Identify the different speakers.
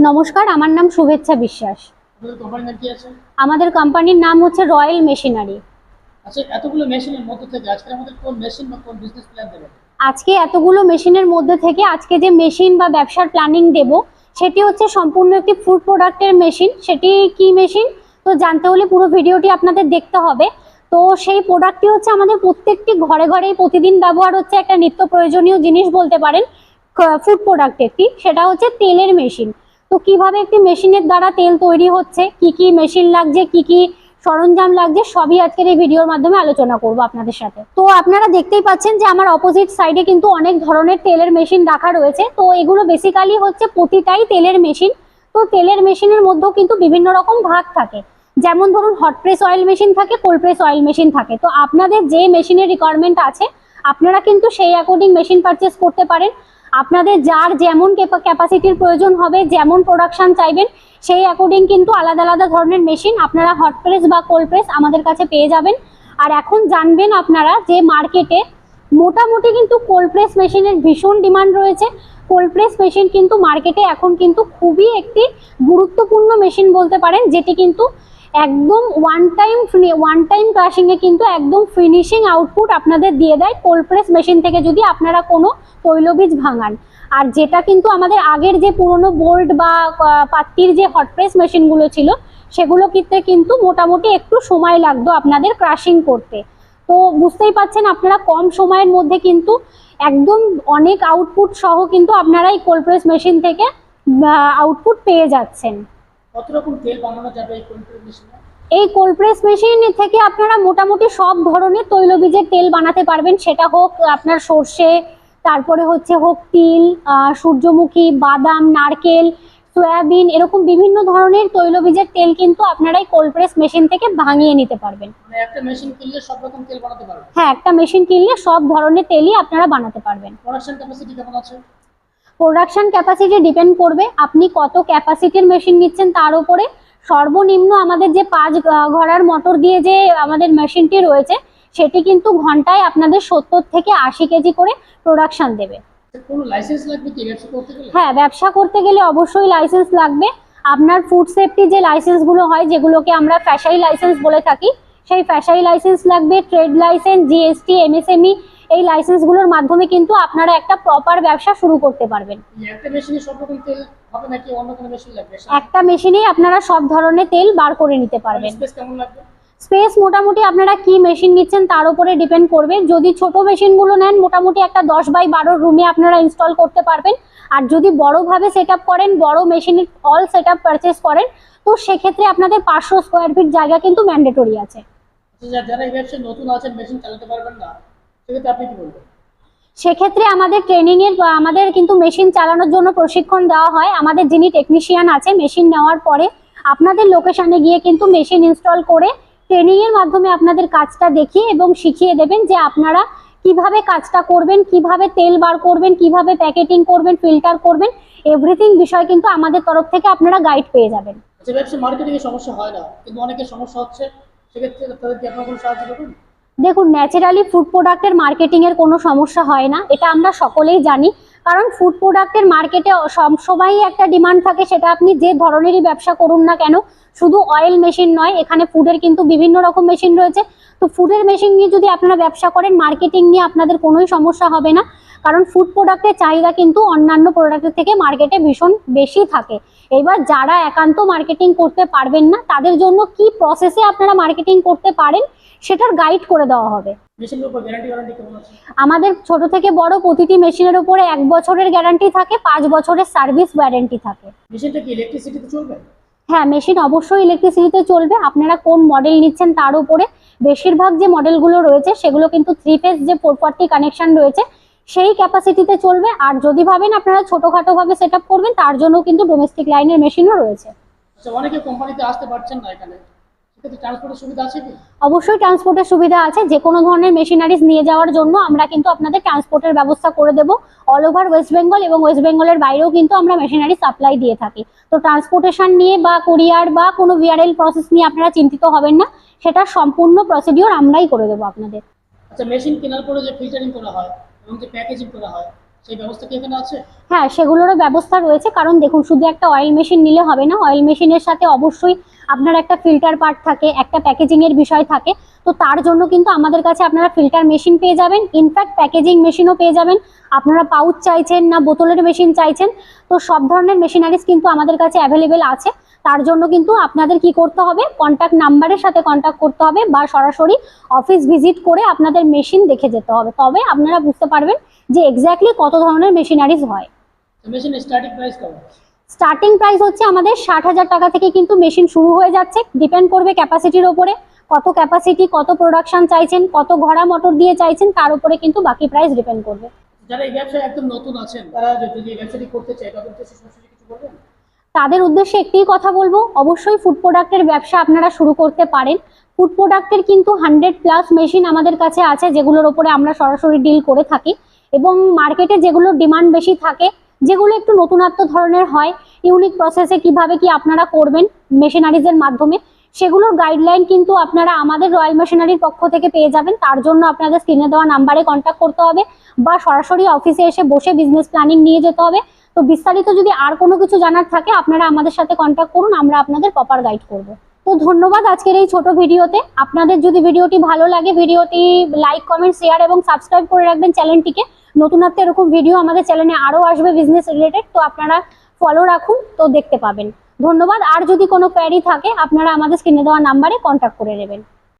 Speaker 1: নমস্কার, আমার নাম শুভেচ্ছা বিশ্বাস। আমাদের কোম্পানির নাম হচ্ছে রয়্যাল মেশিনারি।
Speaker 2: আচ্ছা, এতগুলো মেশিনের মধ্যে থেকে আজকে আমাদের কোন মেশিন বা কোন বিজনেস প্ল্যান দেবেন?
Speaker 1: আজকে এতগুলো মেশিনের মধ্যে থেকে আজকে যে মেশিন বা ব্যবসার প্ল্যানিং দেব সেটি হচ্ছে সম্পূর্ণ একটি ফুড প্রোডাক্টের মেশিন। সেটি কি মেশিন তো জানতে হলে পুরো ভিডিওটি আপনাদের দেখতে হবে। তো সেই প্রোডাক্টটি হচ্ছে আমাদের প্রত্যেকটি ঘরে ঘরেই প্রতিদিন ব্যবহার হচ্ছে একটা নিত্য প্রয়োজনীয় জিনিস বলতে পারেন ফুড প্রোডাক্ট একটি, সেটা হচ্ছে তেলের মেশিন। তো কিভাবে একটি মেশিনের দ্বারা তেল তৈরি হচ্ছে, কি কি মেশিন লাগছে, কি কি সরঞ্জাম লাগছে, সবই আজকের এই ভিডিওর মাধ্যমে আলোচনা করব আপনাদের সাথে। তো আপনারা দেখতেই পাচ্ছেন যে আমার অপোজিট সাইডে কিন্তু অনেক ধরনের তেলের মেশিন রাখা রয়েছে। তো এগুলো বেসিক্যালি হচ্ছে প্রতিটাই তেলের মেশিন। তো তেলের মেশিনের মধ্যেও কিন্তু বিভিন্ন রকম ভাগ থাকে, যেমন ধরুন হট প্রেস অয়েল মেশিন থাকে, কোল্ড প্রেস অয়েল মেশিন থাকে। তো আপনাদের যে মেশিনের রিকোয়ারমেন্ট আছে আপনারা কিন্তু সেই অ্যাকর্ডিং মেশিন পারচেস করতে পারেন। আপনাদের যার যেমন ক্যাপাসিটির প্রয়োজন হবে, যেমন প্রোডাকশন চাইবেন, সেই অ্যাকর্ডিং কিন্তু আলাদা আলাদা ধরনের মেশিন আপনারা হট প্রেস বা কোল্ড প্রেস আমাদের কাছে পেয়ে যাবেন। আর এখন জানবেন আপনারা যে মার্কেটে মোটামুটি কিন্তু কোল্ড প্রেস মেশিনের ভীষণ ডিমান্ড রয়েছে। কোল্ড প্রেস মেশিন কিন্তু মার্কেটে এখন কিন্তু খুবই একটি গুরুত্বপূর্ণ মেশিন বলতে পারেন, যেটি কিন্তু একদম ওয়ান টাইম ক্রাশিংয়ে কিন্তু একদম ফিনিশিং আউটপুট আপনাদের দিয়ে দেয় কোল্ড প্রেস মেশিন থেকে, যদি আপনারা কোনো তৈলবীজ ভাঙান। আর যেটা কিন্তু আমাদের আগের যে পুরনো বোল্ট বা পাত্তির যে হট প্রেস মেশিনগুলো ছিল সেগুলো কিন্তু মোটামুটি একটু সময় লাগতো আপনাদের ক্রাশিং করতে। তো বুঝতেই পাচ্ছেন আপনারা কম সময়ের মধ্যে কিন্তু একদম অনেক আউটপুট সহ কিন্তু আপনারা এই কোল্ড প্রেস মেশিন থেকে আউটপুট পেয়ে যাচ্ছেন।
Speaker 2: কত রকম তেল বানানো যাবে এই কোল্ড প্রেস মেশিনে?
Speaker 1: এই কোল্ড প্রেস মেশিন থেকে আপনারা মোটামুটি সব ধরনের তৈলবীজের তেল বানাতে পারবেন, সেটা হোক আপনার সর্ষে, তারপরে হোক তিল, সূর্যমুখী, বাদাম, নারকেল, সয়াবিন, এরকম বিভিন্ন ধরনের তৈলবীজের তেল কিন্তু আপনারা এই কোল্ড প্রেস মেশিন থেকে ভাঙিয়ে নিতে পারবেন।
Speaker 2: মানে একটা মেশিন কিনলে সব রকম তেল বানাতে পারবেন?
Speaker 1: হ্যাঁ, একটা মেশিন কিনলে সব ধরনের তেলই আপনারা বানাতে পারবেন।
Speaker 2: প্রোডাকশন ক্যাপাসিটি কেমন আছে?
Speaker 1: প্রোডাকশন ক্যাপাসিটি ডিপেন্ড করবে আপনি কত ক্যাপাসিটির মেশিন নিচ্ছেন তার উপরে। সর্বনিম্ন আমাদের যে 5 ঘোড়ার মোটর দিয়ে যে আমাদের মেশিনটি রয়েছে সেটি কিন্তু ঘন্টায় আপনাদের 70 থেকে 80 কেজি করে প্রোডাকশন দেবে।
Speaker 2: কোনো লাইসেন্স লাগবে কি ব্যবসা করতে গেলে?
Speaker 1: হ্যাঁ, ব্যবসা করতে গেলে অবশ্যই লাইসেন্স লাগবে। আপনার ফুড সেফটি যে লাইসেন্সগুলো হয়, যেগুলোকে আমরা ফ্যাশাই লাইসেন্স বলে থাকি, সেই ফ্যাশাই লাইসেন্স লাগবে, ট্রেড লাইসেন্স, জিএসটি, এমএসএমই, এই লাইসেন্সগুলোর মাধ্যমে কিন্তু আপনারা একটা প্রপার ব্যবসা শুরু করতে পারবেন।
Speaker 2: একটা মেশিনে সব রকম তেল হবে নাকি অন্য কোনো মেশিন লাগবে?
Speaker 1: একটা মেশিনেই আপনারা সব ধরনের তেল বার করে নিতে পারবেন।
Speaker 2: স্পেস কেমন লাগবে?
Speaker 1: স্পেস মোটামুটি আপনারা কি মেশিন নিচ্ছেন তার উপরে ডিপেন্ড করবে। যদি ছোট মেশিনগুলো নেন মোটামুটি একটা 10x12 রুমে আপনারা ইনস্টল করতে পারবেন। আর যদি বড়ভাবে সেট আপ করেন, বড় মেশিনের অল সেট আপ পারচেস করেন, তো সেক্ষেত্রে আপনাদের 500 স্কোয়ার ফিট জায়গা কিন্তু ম্যান্ডেটরি আছে।
Speaker 2: যারা এই ব্যবসায় নতুন আছেন, মেশিন চালাতে পারবেন না, সেক্ষেত্রে আপনি কি বলবেন?
Speaker 1: সেক্ষেত্রে আমাদের আমাদের কিন্তু মেশিন চালানোর জন্য প্রশিক্ষণ দেওয়া হয়। আমাদের যিনি টেকনিশিয়ান আছে, মেশিন নেওয়ার পরে আপনাদের লোকেশনে গিয়ে কিন্তু মেশিন ইনস্টল করে ট্রেনিংয়ের মাধ্যমে আপনাদের কাজটা দেখিয়ে এবং শিখিয়ে দেবেন যে আপনারা কিভাবে কাজটা করবেন, কিভাবে তেল বার করবেন, কিভাবে প্যাকেটিং করবেন, ফিল্টার করবেন, এভরিথিং বিষয় কিন্তু আমাদের তরফ থেকে আপনারা গাইড পেয়ে যাবেন।
Speaker 2: যে ব্যবসা মার্কেটিং এ সমস্যা হয় না কিন্তু অনেকের সমস্যা হচ্ছে, সেক্ষেত্রে তাদেরকে আপনারা কোনো সাহায্য করবেন?
Speaker 1: দেখুন, ন্যাচারালি ফুড প্রোডাক্টের মার্কেটিং এর কোনো সমস্যা হয় না, এটা আমরা সকলেই জানি। কারণ ফুড প্রোডাক্টের মার্কেটে সবসময়ই একটা ডিমান্ড থাকে, সেটা আপনি যে ধরনেরই ব্যবসা করুন না কেন। শুধু অয়েল মেশিন নয়, এখানে ফুডের কিন্তু বিভিন্ন রকম মেশিন রয়েছে। তো ফুডের মেশিন নিয়ে যদি আপনারা ব্যবসা করেন, মার্কেটিং নিয়ে আপনাদের কোনোই সমস্যা হবে না। কারণ ফুড প্রোডাক্টের চাহিদা কিন্তু অন্যান্য প্রোডাক্টের থেকে মার্কেটে ভীষণ বেশি থাকে। এবার যারা একান্ত মার্কেটিং করতে পারবেন না, তাদের জন্য কি প্রসেসে আপনারা মার্কেটিং করতে পারেন সেটার গাইড করে দেওয়া হবে।
Speaker 2: মেশিনের উপর গ্যারান্টি ওয়ারেন্টি কেমন আছে?
Speaker 1: আমাদের ছোট থেকে বড় প্রতিটি মেশিনের উপরে 1 বছরের গ্যারান্টি থাকে, 5 বছরের সার্ভিস ওয়ারেন্টি থাকে।
Speaker 2: মেশিনটা কি ইলেকট্রিসিটিতে চলবে?
Speaker 1: হ্যাঁ, মেশিন অবশ্যই ইলেকট্রিসিটিতে চলবে। আপনারা কোন মডেল নিচ্ছেন তার উপরে। বেশিরভাগ যে মডেলগুলো রয়েছে সেগুলো কিন্তু 3 ফেজ যে 440 কানেকশন রয়েছে সেই ক্যাপাসিটিতে চলবে। আর যদি ভাবেন আপনারা ছোটখাটো ভাবে সেট আপ করবেন, তার জন্য কিন্তু ডোমেস্টিক লাইনের মেশিনও রয়েছে।
Speaker 2: আচ্ছা, অনেকে কোম্পানিতে আসতে পারছেন না এখানে, সেক্ষেত্রে ট্রান্সপোর্টের সুবিধা আছে কি?
Speaker 1: অবশ্যই ট্রান্সপোর্টের সুবিধা আছে। যে কোনো ধরনের মেশিনারিজ নিয়ে যাওয়ার জন্য আমরা কিন্তু আপনাদের ট্রান্সপোর্টের ব্যবস্থা করে দেবো। অল ওভার ওয়েস্ট বেঙ্গল এবং ওয়েস্ট বেঙ্গলের বাইরেও কিন্তু আমরা মেশিনারি সাপ্লাই দিয়ে থাকি। তো ট্রান্সপোর্টেশন নিয়ে বা কুরিয়ার বা কোনো ভিআরএল প্রসেস নিয়ে আপনারা চিন্তিত হবেন না, সেটা সম্পূর্ণ প্রসিডিওর আমরাই করে দেবো আপনাদের।
Speaker 2: আচ্ছা, মেশিন কেনার পরে যে ফিল্টারিং করা হয় এবং যে প্যাকেজিং করা হয়, সেই ব্যবস্থা কি এখানে আছে?
Speaker 1: হ্যাঁ, সেগুলোরও ব্যবস্থা রয়েছে। কারণ দেখুন, শুধু একটা অয়েল মেশিন নিলে হবে না, অয়েল মেশিনের সাথে অবশ্যই আপনার একটা ফিল্টার পার্ট থাকে, একটা প্যাকেজিং এর বিষয় থাকে। তো তার জন্য কিন্তু আমাদের কাছে আপনারা ফিল্টার মেশিন পেয়ে যাবেন, ইনফ্যাক্ট প্যাকেজিং মেশিনও পেয়ে যাবেন। আপনারা পাউচ চাইছেন না বোতলের মেশিন চাইছেন, তো সব ধরনের মেশিনারিজ কিন্তু আমাদের কাছে অ্যাভেলেবেল আছে। তার জন্য কিন্তু আপনাদের কি করতে হবে, কন্ট্যাক্ট নাম্বারের সাথে কন্ট্যাক্ট করতে হবে বা সরাসরি অফিস ভিজিট করে আপনাদের মেশিন দেখে যেতে হবে, তবে আপনারা বুঝতে পারবেন যে এক্স্যাক্টলি কত ধরনের মেশিনারিজ হয়।
Speaker 2: মেশিনের স্টার্টিং প্রাইস কেমন?
Speaker 1: স্টার্টিং প্রাইস হচ্ছে আমাদের 60,000 টাকা থেকে কিন্তু মেশিন শুরু হয়ে যাচ্ছে। ডিপেন্ড করবে ক্যাপাসিটির ওপরে, কত ক্যাপাসিটি, কত প্রোডাকশন চাইছেন, কত ঘোড়া মোটর দিয়ে চাইছেন, তার উপরে কিন্তু বাকি প্রাইস ডিপেন্ড করবে।
Speaker 2: যারা এই ব্যবসায় একদম নতুন আছেন, তারা যদি এই ব্যবসাটি করতে চায়, তাদের উদ্দেশ্যে সরাসরি কিছু বলবেন?
Speaker 1: তাদের উদ্দেশ্যে একটাই কথা বলবো, অবশ্যই ফুড প্রোডাক্টের ব্যবসা আপনারা শুরু করতে পারেন। ফুড প্রোডাক্টের কিন্তু 100+ মেশিন আমাদের কাছে আছে, যেগুলোর ওপরে আমরা সরাসরি ডিল করে থাকি। এবং মার্কেটে যেগুলোর ডিমান্ড বেশি থাকে, যেগুলো একটু নতুনত্ব ধরনের হয়, ইউনিক প্রসেসে কিভাবে কি আপনারা করবেন মেশিনারিজের মাধ্যমে, সেগুলোর গাইডলাইন কিন্তু আপনারা আমাদের রয়্যাল মেশিনারির পক্ষ থেকে পেয়ে যাবেন। তার জন্য আপনাদের স্ক্রিনে দেওয়া নাম্বারে কন্ট্যাক্ট করতে হবে বা সরাসরি অফিসে এসে বসে বিজনেস প্ল্যানিং নিয়ে যেতে হবে। তো বিস্তারিত যদি আর কোনো কিছু জানার থাকে, আপনারা আমাদের সাথে কন্ট্যাক্ট করুন, আমরা আপনাদের প্রপার গাইড করব। তো ধন্যবাদ আজকের এই ছোট ভিডিওতে। আপনাদের যদি ভিডিওটি ভালো লাগে, ভিডিওটি লাইক, কমেন্ট, শেয়ার এবং সাবস্ক্রাইব করে রাখবেন চ্যানেলটিকে। নতুনত্ব এরকম ভিডিও আমাদের চ্যানেলে আরও আসবে বিজনেস রিলেটেড, তো আপনারা ফলো রাখুন, তো দেখতে পাবেন। ধন্যবাদ। আর যদি কোনো কোয়ারি থাকে, আপনারা আমাদের স্ক্রিনে দেওয়া নাম্বারে কন্ট্যাক্ট করে নেবেন।